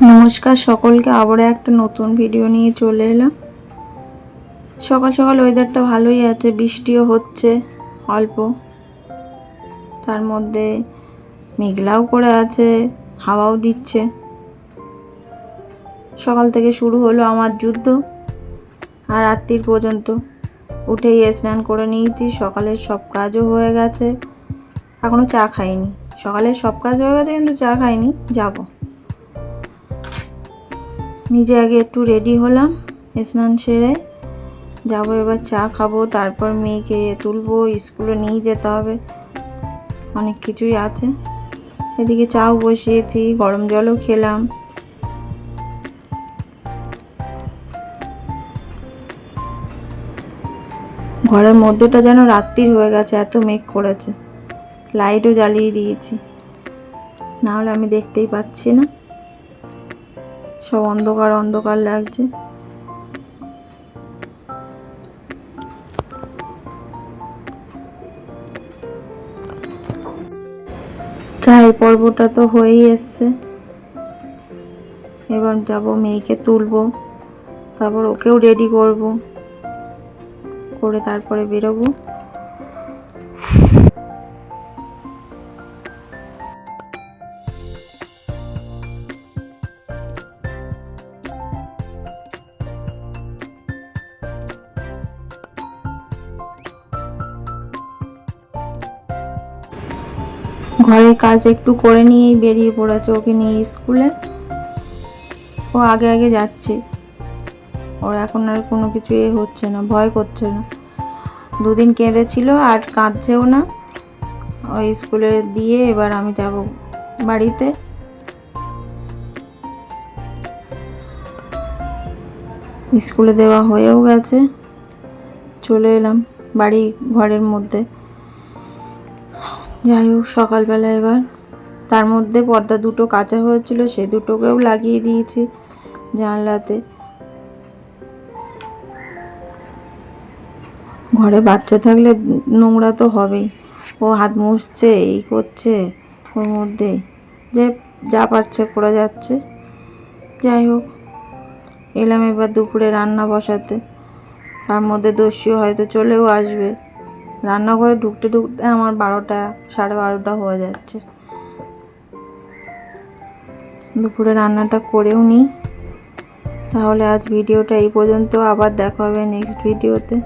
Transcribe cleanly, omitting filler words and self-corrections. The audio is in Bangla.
নমস্কার সকলকে, আবারও একটা নতুন ভিডিও নিয়ে চলে এলাম। সকাল সকাল ওয়েদারটা ভালোই আছে, বৃষ্টিও হচ্ছে অল্প, তার মধ্যে মেঘলাও করে আছে, হাওয়াও দিচ্ছে। সকাল থেকে শুরু হলো আমার যুদ্ধ, আর রাত্রির পর্যন্ত। উঠেই স্নান করে নিয়েছি, সকালের সব কাজও হয়ে গেছে, এখনও চা খাইনি। সকালের সব কাজ হয়ে গেছে কিন্তু চা খাইনি, যাবো। নিজে আগে একটু রেডি হলাম, স্নান সেরে যাবো, এবার চা খাবো, তারপর মেয়েকে তুলবো, স্কুলে নিয়ে যেতে হবে, অনেক কিছুই আছে। এদিকে চাও বসিয়েছি, গরম জলও খেলাম। ঘরের মধ্যেটা যেন রাত্রির হয়ে গেছে, এত মেঘ করেছে। লাইটও জ্বালিয়ে দিয়েছি, নাহলে আমি দেখতেই পাচ্ছি না, সব অন্ধকার অন্ধকার লাগছে। চায়ের পর্বটা তো হয়েই এসছে, এবার যাব মেয়েকে তুলবো, তারপর ওকেও রেডি করব, করে তারপরে বেরোবো। ঘরের কাজ একটু করে নিয়েই বেরিয়ে পড়েছে ওকে নিয়ে স্কুলে। ও আগে আগে যাচ্ছে, ওর এখন আর কোনো কিছু হচ্ছে না, ভয় করছে না। দুদিন কেঁদেছিল, আর কাঁদছেও না। ওই স্কুলে দিয়ে এবার আমি যাব বাড়িতে। স্কুলে দেওয়া হয়েও গেছে, চলে এলাম বাড়ি ঘরের মধ্যে। যাই হোক, সকালবেলা এবার তার মধ্যে পর্দা দুটো কাঁচা হয়েছিল, সে দুটোকেও লাগিয়ে দিয়েছি জানলাতে। ঘরে বাচ্চা থাকলে নোংরা তো হবেই, ও হাত মুছছে, এই করছে, ওর মধ্যে যে যা পারছে করে যাচ্ছে। যাই হোক, এলাম এবার দুপুরে রান্না বসাতে। তার মধ্যে দস্যু হয়তো চলেও আসবে। রান্নাঘরে ঢুকতে ঢুকতে আমার 12টা, 12:30 হয়ে যাচ্ছে। দুপুরে রান্নাটা করেও নিই। তাহলে আজ ভিডিওটা এই পর্যন্ত, আবার দেখা হবে নেক্সট ভিডিওতে।